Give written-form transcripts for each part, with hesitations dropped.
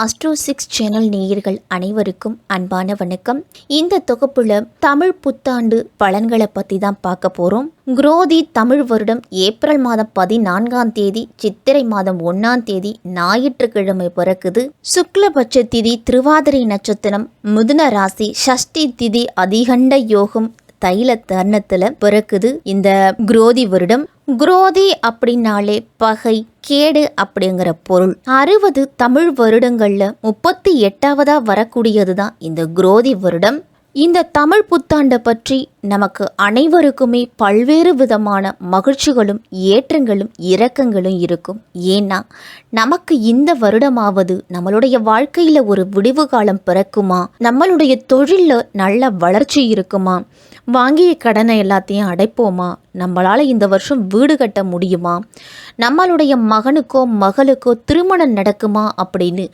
அஸ்ட்ரோ6 channel நேயர்கள் அனைவருக்கும் அன்பான வணக்கம். இந்த தொகுப்புல தமிழ் புத்தாண்டு பலன்களை பற்றி தான் பார்க்க போகிறோம். குரோதி தமிழ் வருடம் ஏப்ரல் மாதம் 14ஆம் தேதி சித்திரை மாதம் 1ஆம் தேதி ஞாயிற்றுக்கிழமை பிறக்குது. சுக்லபட்ச திதி திருவாதிரை நட்சத்திரம் மிதுன ராசி ஷஷ்டி திதி அதிகண்ட யோகம் தைல தருணத்தில் பிறக்குது இந்த குரோதி வருடம். குரோதி அப்படின்னாலே பகை கேடு அப்படிங்கிற பொருள். 60 தமிழ் வருடங்கள்ல 38ஆவதா வரக்கூடியது தான் இந்த குரோதி வருடம். இந்த தமிழ் புத்தாண்டை பற்றி நமக்கு அனைவருக்குமே பல்வேறு விதமான மகிழ்ச்சிகளும் ஏற்றங்களும் இரக்கங்களும் இருக்கும். ஏன்னா நமக்கு இந்த வருடமாவது நம்மளுடைய வாழ்க்கையில் ஒரு விடிவு காலம் பிறக்குமா, நம்மளுடைய தொழிலில் நல்ல வளர்ச்சி இருக்குமா, வாங்கிய கடனை எல்லாத்தையும் அடைப்போமா, நம்மளால் இந்த வருஷம் வீடு கட்ட முடியுமா, நம்மளுடைய மகனுக்கோ மகளுக்கோ திருமணம் நடக்குமா அப்படின்னு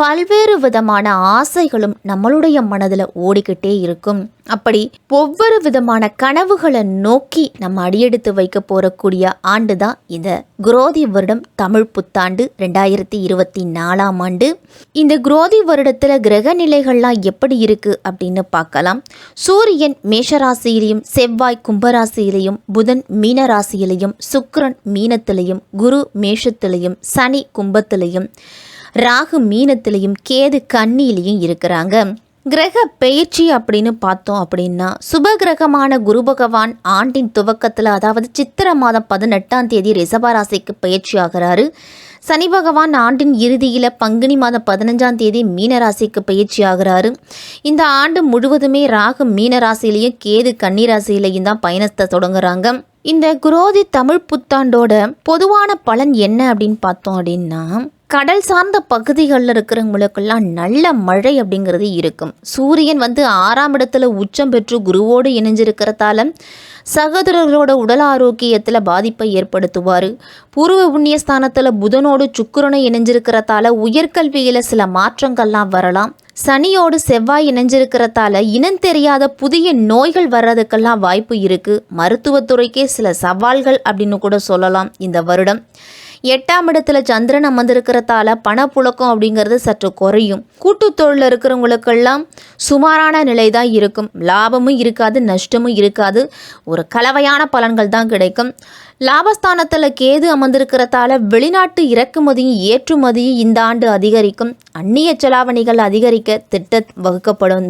பல்வேறு விதமான ஆசைகளும் நம்மளுடைய மனதில் ஓடிக்கிட்டே இருக்கும். அப்படி ஒவ்வொரு விதமான கனவுகளை நோக்கி நம்ம அடியெடுத்து வைக்க போறக்கூடிய ஆண்டு தான் இந்த குரோதி வருடம் தமிழ் புத்தாண்டு 2024ஆம் ஆண்டு. இந்த குரோதி வருடத்துல கிரக நிலைகள்லாம் எப்படி இருக்கு அப்படின்னு பார்க்கலாம். சூரியன் மேஷராசியிலையும், செவ்வாய் கும்பராசியிலையும், புதன் மீனராசியிலையும், சுக்கிரன் மீனத்திலையும், குரு மேஷத்திலையும், சனி கும்பத்திலையும், ராகு மீனத்திலையும், கேது கன்னியிலையும் இருக்கிறாங்க. கிரக பெயர்ச்சி அப்படின்னு பார்த்தோம் அப்படின்னா சுபகிரகமான குரு பகவான் ஆண்டின் துவக்கத்தில், அதாவது சித்திரை மாதம் 18ஆம் தேதி ரிஷபராசிக்கு பயிற்சி ஆகிறாரு. சனி பகவான் ஆண்டின் இறுதியில் பங்குனி மாதம் 15ஆம் தேதி மீனராசிக்கு பயிற்சி ஆகிறாரு. இந்த ஆண்டு முழுவதுமே ராகு மீனராசிலையும் கேது கன்னிராசிலையும் தான் பயணத்தை தொடங்குறாங்க. இந்த குரோதி தமிழ் புத்தாண்டோட பொதுவான பலன் என்ன அப்படின்னு பார்த்தோம் அப்படின்னா, கடல் சார்ந்த பகுதிகளில் இருக்கிறவங்களுக்கெல்லாம் நல்ல மழை அப்படிங்கிறது இருக்கும். சூரியன் 6ஆம் இடத்துல உச்சம் பெற்று குருவோடு இணைஞ்சிருக்கிறதால சகோதரர்களோட உடல் ஆரோக்கியத்தில் பாதிப்பை ஏற்படுத்துவார். பூர்வ புண்ணிய ஸ்தானத்தில் புதனோடு சுக்கிரனை இணைஞ்சிருக்கிறதால உயர்கல்வியில் சில மாற்றங்கள்லாம் வரலாம். சனியோடு செவ்வாய் இணைஞ்சிருக்கிறதால இனம் தெரியாத புதிய நோய்கள் வர்றதுக்கெல்லாம் வாய்ப்பு இருக்குது. மருத்துவத்துறைக்கே சில சவால்கள் அப்படின்னு கூட சொல்லலாம் இந்த வருடம். 8ஆம் இடத்துல சந்திரன் அமர்ந்திருக்கிறதால பணப்புழக்கம் அப்படிங்கிறது சற்று குறையும். கூட்டு தொழில் இருக்கிறவங்களுக்கெல்லாம் சுமாரான நிலை தான் இருக்கும். லாபமும் இருக்காது, நஷ்டமும் இருக்காது. ஒரு கலவையான பலன்கள் தான் கிடைக்கும். லாபஸ்தானத்தில் கேது அமர்ந்திருக்கிறதால வெளிநாட்டு இறக்குமதியும் ஏற்றுமதியும் இந்த ஆண்டு அதிகரிக்கும். அந்நிய செலாவணிகள் அதிகரிக்க திட்டம் வகுக்கப்படும்.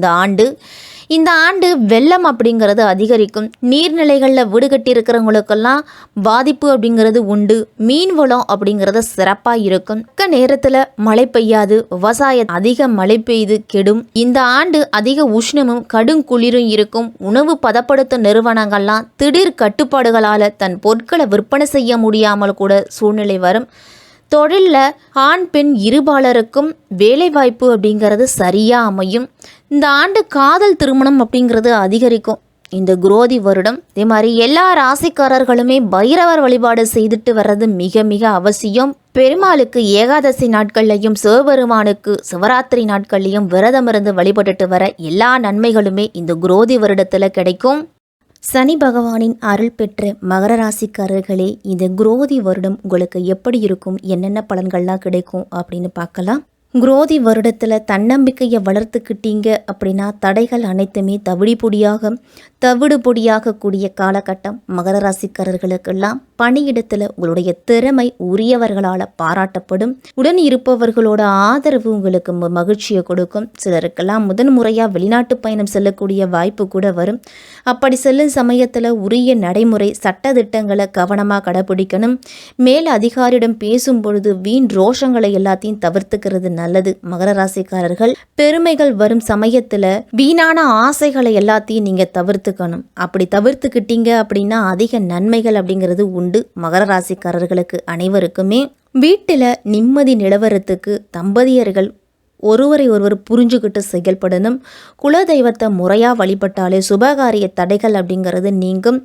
இந்த ஆண்டு வெள்ளம் அப்படிங்கிறது அதிகரிக்கும். நீர்நிலைகளில் வீடு கட்டி இருக்கிறவங்களுக்கெல்லாம் பாதிப்பு அப்படிங்கிறது உண்டு. மீன் வளம் அப்படிங்கிறது சிறப்பாக இருக்கும். நேரத்தில் மழை பெய்யாது, விவசாயம் அதிக மழை பெய்து கெடும். இந்த ஆண்டு அதிக உஷ்ணமும் கடும் குளிரும் இருக்கும். உணவு பதப்படுத்தும் நிறுவனங்கள்லாம் திடீர் கட்டுப்பாடுகளால் தன் பொருட்களை விற்பனை செய்ய முடியாமல் கூட சூழ்நிலை வரும். தொழிலில் ஆண் பெண் இருபாலருக்கும் வேலைவாய்ப்பு அப்படிங்கிறது சரியாக அமையும். இந்த ஆண்டு காதல் திருமணம் அப்படிங்கிறது அதிகரிக்கும் இந்த குரோதி வருடம். இதே மாதிரி எல்லா ராசிக்காரர்களுமே பைரவர் வழிபாடு செய்துட்டு வர்றது மிக மிக அவசியம். பெருமாளுக்கு ஏகாதசி நாட்கள்லையும் சிவபெருமானுக்கு சிவராத்திரி நாட்கள்லையும் விரதம் இருந்து வழிபட்டுட்டு வர எல்லா நன்மைகளுமே இந்த குரோதி வருடத்தில் கிடைக்கும். சனி பகவானின் அருள் பெற்ற மகர ராசிக்காரர்களே, இந்த குரோதி வருடம் உங்களுக்கு எப்படி இருக்கும், என்னென்ன பலன்கள்லாம் கிடைக்கும் அப்படின்னு பார்க்கலாம். குரோதி வருடத்தில் தன்னம்பிக்கையை வளர்த்துக்கிட்டீங்க அப்படின்னா தடைகள் அனைத்துமே தவிடு பொடியாக கூடிய காலகட்டம். மகர ராசிக்காரர்களுக்கெல்லாம் பணியிடத்தில் உங்களுடைய திறமை உரியவர்களால் பாராட்டப்படும். உடன் இருப்பவர்களோட ஆதரவு உங்களுக்கு மகிழ்ச்சியை கொடுக்கும். சிலருக்கெல்லாம் முதன்முறையாக வெளிநாட்டு பயணம் செல்லக்கூடிய வாய்ப்பு கூட வரும். அப்படி செல்லும் சமயத்தில் உரிய நடைமுறை சட்டத்திட்டங்களை கவனமாக கடைபிடிக்கணும். மேல் அதிகாரியிடம் பேசும் பொழுது வீண் ரோஷங்களை எல்லாத்தையும் தவிர்த்துக்கிறது நல்லது. மகர ராசிக்காரர்கள் பெருமைகள் வரும் சமயத்துல வீணான ஆசைகளை எல்லாத்தையும் நீங்க தவிர்த்துக்கணும். அப்படி தவிர்த்துக்கிட்டீங்க அப்படின்னா அதிக நன்மைகள் அப்படிங்கிறது உண்டு. மகர ராசிக்காரர்களுக்கு அனைவருக்குமே வீட்டுல நிம்மதி நிலவரத்துக்கு தம்பதியர்கள் ஒருவரை ஒருவர் புரிஞ்சுக்கிட்டு செயல்படணும். குலதெய்வத்தை முறையாக வழிபட்டாலே சுபகாரிய தடைகள் அப்படிங்கிறது நீங்கும்.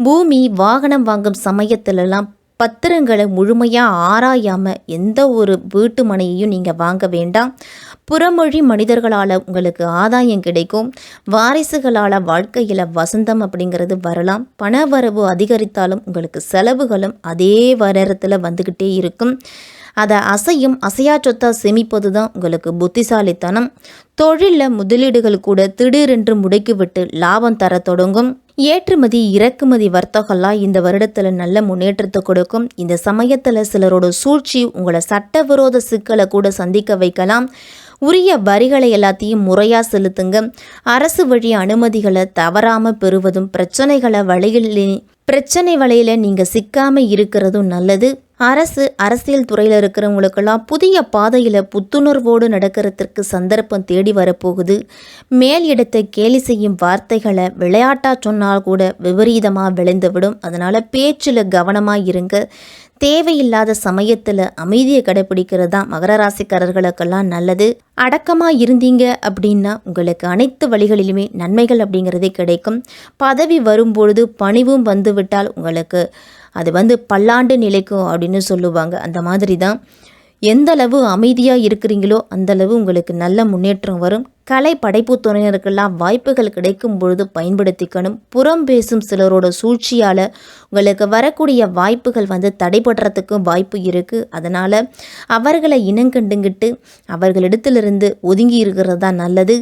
பூமி வாகனம் வாங்கும் சமயத்திலலாம் பத்திரங்களை முழுமையாக ஆராயாமல் எந்த ஒரு வீட்டு மனையையும் நீங்கள் வாங்க வேண்டாம். புறமொழி மனிதர்களால் உங்களுக்கு ஆதாயம் கிடைக்கும். வாரிசுகளால் வாழ்க்கையில் வசந்தம் அப்படிங்கிறது வரலாம். பண வரவு அதிகரித்தாலும் உங்களுக்கு செலவுகளும் அதே நேரத்தில் வந்துக்கிட்டே இருக்கும். அதை அசையா சொத்தா சேமிப்பது தான் உங்களுக்கு புத்திசாலித்தனம். தொழிலில் முதலீடுகள் கூட திடீரென்று முடக்கிவிட்டு லாபம் தர தொடங்கும். ஏற்றுமதி இறக்குமதி வர்த்தகம்லாம் இந்த வருடத்தில் நல்ல முன்னேற்றத்தை கொடுக்கும். இந்த சமயத்தில் சிலரோட சூழ்ச்சி உங்களை சட்டவிரோத சிக்கலை கூட சந்திக்க வைக்கலாம். உரிய வரிகளை எல்லாத்தையும் முறையாக செலுத்துங்க. அரசு வழி அனுமதிகளை தவறாமல் பெறுவதும் பிரச்சனை வலையில் நீங்கள் சிக்காமல் இருக்கிறதும் நல்லது. அரசியல் துறையில் இருக்கிறவங்களுக்கெல்லாம் புதிய பாதையில் புத்துணர்வோடு நடக்கிறதுக்கு சந்தர்ப்பம் தேடி வரப்போகுது. மேல் இடத்தை கேலி செய்யும் வார்த்தைகளை விளையாட்டாக சொன்னால் கூட விபரீதமாக விளைந்துவிடும். அதனால் பேச்சில் கவனமாக இருங்க. தேவையில்லாத சமயத்தில் அமைதியை கடைப்பிடிக்கிறது தான் மகர ராசிக்காரர்களுக்கெல்லாம் நல்லது. அடக்கமாக இருந்தீங்க அப்படின்னா உங்களுக்கு அனைத்து வழிகளிலுமே நன்மைகள் அப்படிங்கிறதே கிடைக்கும். பதவி வரும்பொழுது பணிவும் வந்துவிட்டால் உங்களுக்கு அது பல்லாண்டு நிலைக்கும் அப்படின்னு சொல்லுவாங்க. அந்த மாதிரி தான் எந்தளவு அமைதியாக இருக்கிறீங்களோ அந்தளவு உங்களுக்கு நல்ல முன்னேற்றம் வரும். கலை படைப்பு துறையினருக்கெல்லாம் வாய்ப்புகள் கிடைக்கும் பொழுது பயன்படுத்திக்கணும். புறம் பேசும் சிலரோட சூழ்ச்சியால் உங்களுக்கு வரக்கூடிய வாய்ப்புகள் தடைபடுறதுக்கும் வாய்ப்பு இருக்குது. அதனால் அவர்களை இனங்கண்டுங்கிட்டு அவர்களிடத்திலிருந்து ஒதுங்கி இருக்கிறது தான் நல்லது.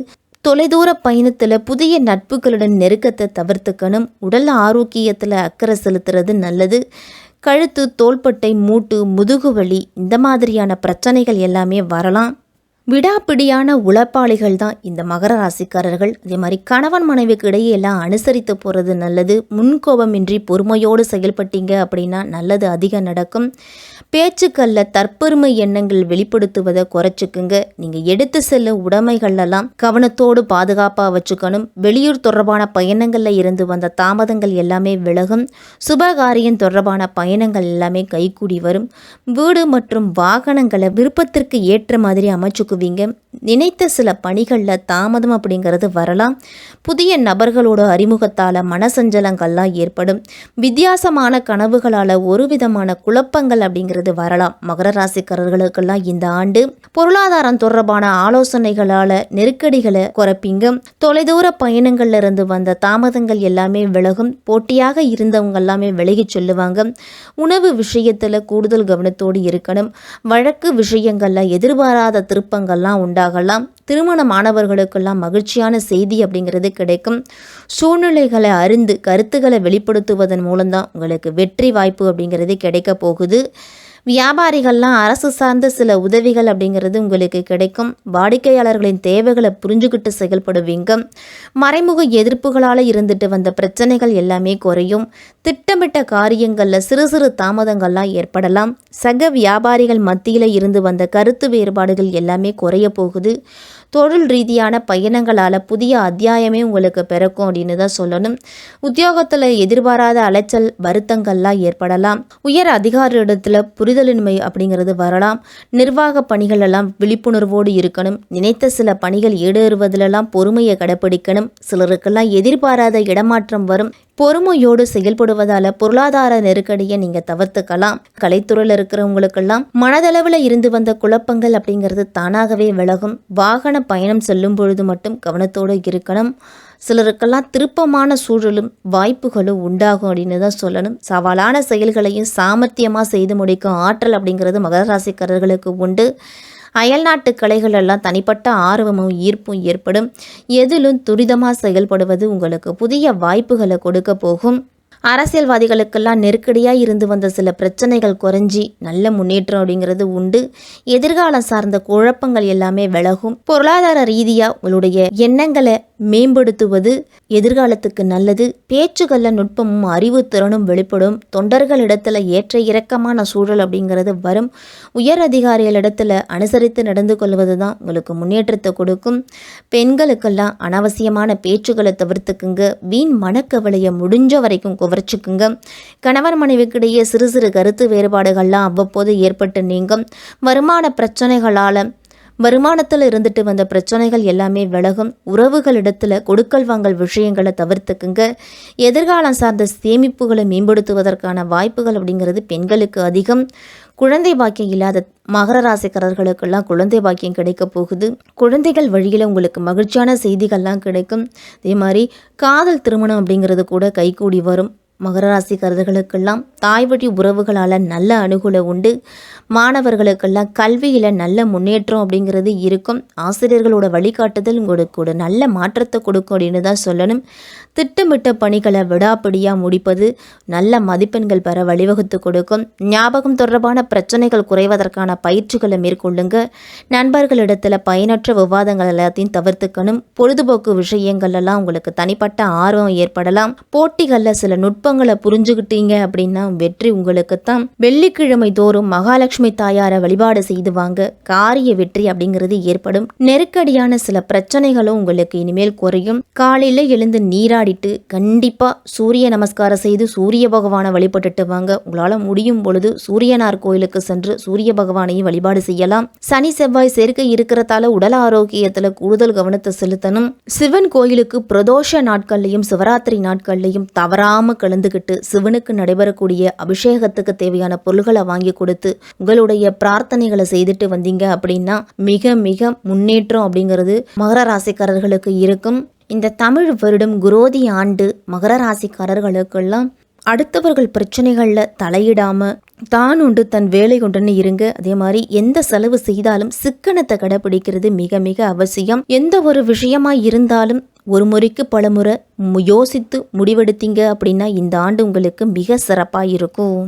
தொலைதூர பயணத்தில் புதிய நட்புகளுடன் நெருக்கத்தை தவிர்த்துக்கணும். உடல் ஆரோக்கியத்தில் அக்கறை செலுத்துறது நல்லது. கழுத்து, தோள்பட்டை, மூட்டு, முதுகுவலி இந்த மாதிரியான பிரச்சனைகள் எல்லாமே வரலாம். விடாப்பிடியான உழைப்பாளிகள் தான் இந்த மகர ராசிக்காரர்கள். அதே மாதிரி கணவன் மனைவிக்கு இடையே எல்லாம் அனுசரித்து போகிறது நல்லது. முன்கோபமின்றி பொறுமையோடு செயல்பட்டீங்க அப்படின்னா நல்லது அதிகம் நடக்கும். பேச்சுக்களில் தற்பெருமை எண்ணங்கள் வெளிப்படுத்துவதை குறைச்சிக்குங்க. நீங்கள் எடுத்து செல்லும் உடைமைகளெல்லாம் கவனத்தோடு பாதுகாப்பாக வச்சுக்கணும். வெளியூர் தொடர்பான பயணங்களில் இருந்து வந்த தாமதங்கள் எல்லாமே விலகும். சுபகாரியம் தொடர்பான பயணங்கள் எல்லாமே கைகூடி வரும். வீடு மற்றும் வாகனங்களை விருப்பத்திற்கு ஏற்ற மாதிரி அமைச்சுக்குவீங்க. நினைத்த சில பணிகளில் தாமதம் அப்படிங்கிறது வரலாம். புதிய நபர்களோட அறிமுகத்தால் மனசஞ்சலங்கள்லாம் ஏற்படும். வித்தியாசமான கனவுகளால் ஒரு விதமான குழப்பங்கள் அப்படிங்கிறது வரலாம். மகர ராசிக்காரர்களுக்கெல்லாம் இந்த ஆண்டு பொருளாதாரம் தொடர்பான ஆலோசனைகளால் நெருக்கடிகளை குறைப்பீங்க. தொலைதூர பயணங்கள்ல இருந்து வந்த தாமதங்கள் எல்லாமே விலகும். போட்டியாக இருந்தவங்க எல்லாமே விலகி சொல்லுவாங்க. உணவு விஷயத்தில் கூடுதல் கவனத்தோடு இருக்கணும். வழக்கு விஷயங்களில் எதிர்பாராத திருப்பங்கள்லாம் உண்டாகலாம். திருமணமானவர்களுக்கெல்லாம் மகிழ்ச்சியான செய்தி அப்படிங்கிறது கிடைக்கும். சூழ்நிலைகளை அறிந்து கருத்துக்களை வெளிப்படுத்துவதன் மூலம்தான் உங்களுக்கு வெற்றி வாய்ப்பு அப்படிங்கிறது கிடைக்க போகுது. வியாபாரிகள்லாம் அரசு சார்ந்த சில உதவிகள் அப்படிங்கிறது உங்களுக்கு கிடைக்கும். வாடிக்கையாளர்களின் தேவைகளை புரிஞ்சுக்கிட்டு செயல்படுவீங்க. மறைமுக எதிர்ப்புகளால் இருந்துட்டு வந்த பிரச்சனைகள் எல்லாமே குறையும். திட்டமிட்ட காரியங்களில் சிறு சிறு தாமதங்கள்லாம் ஏற்படலாம். சக வியாபாரிகள் மத்தியில் இருந்து வந்த கருத்து வேறுபாடுகள் எல்லாமே குறைய போகுது. தொழில் ரீதியான பயணங்களால் புதிய அத்தியாயமே உங்களுக்கு பிறக்கும் அப்படின்னு தான் சொல்லணும். உத்தியோகத்தில் எதிர்பாராத அலைச்சல் வருத்தங்கள்லாம் ஏற்படலாம். உயர் அதிகாரியிடத்தில் புரிதலின்மை அப்படிங்கிறது வரலாம். நிர்வாக பணிகள் எல்லாம் விழிப்புணர்வோடு இருக்கணும். நினைத்த சில பணிகள் ஈடேறுவதிலெல்லாம் பொறுமையை கடைப்பிடிக்கணும். சிலருக்கெல்லாம் எதிர்பாராத இடமாற்றம் வரும். பொறுமையோடு செயல்படுவதால் பொருளாதார நெருக்கடியை நீங்கள் தவிர்த்துக்கலாம். கலைத்துறையில் இருக்கிறவங்களுக்கெல்லாம் மனதளவில் இருந்து வந்த குழப்பங்கள் அப்படிங்கிறது தானாகவே விலகும். வாகன பயணம் செல்லும் பொழுது மட்டும் கவனத்தோடு இருக்கணும். சிலருக்கெல்லாம் திருப்பமான சூழலும் வாய்ப்புகளும் உண்டாகும் அப்படின்னு தான் சொல்லணும். சவாலான செயல்களையும் சாமர்த்தியமாக செய்து முடிக்கும் ஆற்றல் அப்படிங்கிறது மகர ராசிக்காரர்களுக்கு உண்டு. அயல்நாட்டு கலைகள் எல்லாம் தனிப்பட்ட ஆர்வமும் ஈர்ப்பும் ஏற்படும். எதிலும் துரிதமாக செயல்படுவது உங்களுக்கு புதிய வாய்ப்புகளை கொடுக்க போகும். அரசியல்வாதிகளுக்கெல்லாம் நெருக்கடியாக இருந்து வந்த சில பிரச்சனைகள் குறைஞ்சி நல்ல முன்னேற்றம் அப்படிங்கிறது உண்டு. எதிர்காலம் சார்ந்த குழப்பங்கள் எல்லாமே விலகும். பொருளாதார ரீதியாக உங்களுடைய எண்ணங்களை மேம்படுத்துவது எதிர்காலத்துக்கு நல்லது. பேச்சுகளில் நுட்பமும் அறிவு திறனும் வெளிப்படும். தொண்டர்களிடத்தில் ஏற்ற இறக்கமான சூழல் அப்படிங்கிறது வரும். உயர் அதிகாரிகளிடத்தில் அனுசரித்து நடந்து கொள்வது தான் உங்களுக்கு முன்னேற்றத்தை கொடுக்கும். பெண்களுக்கெல்லாம் அனாவசியமான பேச்சுக்களை தவிர்த்துக்குங்க. வீண் மனக்கவலையை முடிஞ்ச வரைக்கும் குறைச்சிக்குங்க. கணவன் மனைவிக்கிடையே சிறு சிறு கருத்து வேறுபாடுகள்லாம் அவ்வப்போது ஏற்பட்டு நீங்கும். வருமானத்தில் இருந்துட்டு வந்த பிரச்சனைகள் எல்லாமே விலகும். உறவுகளிடத்தில் கொடுக்கல் வாங்கல் விஷயங்களை தவிர்த்துக்குங்க. எதிர்காலம் சார்ந்த சேமிப்புகளை மேம்படுத்துவதற்கான வாய்ப்புகள் அப்படிங்கிறது பெண்களுக்கு அதிகம். குழந்தை பாக்கியம் இல்லாத மகர ராசிக்காரர்களுக்கெல்லாம் குழந்தை பாக்கியம் கிடைக்க போகுது. குழந்தைகள் வழியில் உங்களுக்கு மகிழ்ச்சியான செய்திகள்லாம் கிடைக்கும். அதே மாதிரி காதல் திருமணம் அப்படிங்கிறது கூட கைகூடி வரும். மகர ராசிக்காரர்களுக்கெல்லாம் தாய் வழி உறவுகளால் நல்ல அனுகூலம் உண்டு. மாணவர்களுக்கெல்லாம் கல்வியில் நல்ல முன்னேற்றம் அப்படிங்கிறது இருக்கும். ஆசிரியர்களோட வழிகாட்டுதல் உங்களுக்கு ஒரு நல்ல மாற்றத்தை கொடுக்கும் அப்படின்னு தான் சொல்லணும். திட்டமிட்ட பணிகளை விடாப்பிடியாக முடிப்பது நல்ல மதிப்பெண்கள் பெற வழிவகுத்து கொடுக்கும். ஞாபகம் தொடர்பான பிரச்சனைகள் குறைவதற்கான பயிற்சிகளை மேற்கொள்ளுங்க. நண்பர்களிடத்தில் பயனற்ற விவாதங்கள் எல்லாத்தையும் தவிர்த்துக்கணும். பொழுதுபோக்கு விஷயங்கள் எல்லாம் உங்களுக்கு தனிப்பட்ட ஆர்வம் ஏற்படலாம். போட்டிகளில் சில நுட்பங்களை புரிஞ்சுக்கிட்டீங்க அப்படின்னா வெற்றி உங்களுக்கு தான். வெள்ளிக்கிழமை தோறும் மகாலட்சுமி தாயாரை வழிபாடு செய்து வாங்க. காரிய வெற்றி அப்படிங்கிறது ஏற்படும். நெருக்கடியான சில பிரச்சனைகளும் உங்களுக்கு இனிமேல் குறையும். காலையில் எழுந்து நீராடிட்டு கண்டிப்பா சூரிய நமஸ்காரம் செய்து சூரிய பகவானை வழிபட்டுட்டு வாங்க. உங்களால் முடியும் பொழுது சூரியனார் கோயிலுக்கு சென்று சூரிய பகவானையும் வழிபாடு செய்யலாம். சனி செவ்வாய் சேர்க்கை இருக்கிறதால உடல் ஆரோக்கியத்துல கூடுதல் கவனத்தை செலுத்தணும். சிவன் கோயிலுக்கு பிரதோஷ நாட்கள்லையும் சிவராத்திரி நாட்கள்லையும் தவறாம கலந்துக்கிட்டு சிவனுக்கு நடைபெறக்கூடிய அபிஷேகத்துக்கு தேவையான பொருள்களை வாங்கி கொடுத்து உங்களுடைய பிரார்த்தனைகளை செய்துட்டு வந்தீங்க அப்படின்னா மிக மிக முன்னேற்றம் அப்படிங்கிறது மகர ராசிக்காரர்களுக்கு இருக்கும். இந்த தமிழ் வருடம் குரோதி ஆண்டு மகர ராசிக்காரர்களுக்கெல்லாம் அடுத்தவர்கள் பிரச்சனைகளில் தலையிடாம தான் உண்டு தன் வேலை கொண்டுன்னு இருங்க. அதே மாதிரி எந்த செலவு செய்தாலும் சிக்கனத்தை கடைபிடிக்கிறது மிக மிக அவசியம். எந்த ஒரு விஷயமா இருந்தாலும் ஒரு முறைக்கு பல முறை யோசித்து முடிவெடுத்தீங்க அப்படின்னா இந்த ஆண்டு உங்களுக்கு மிக சிறப்பாக இருக்கும்.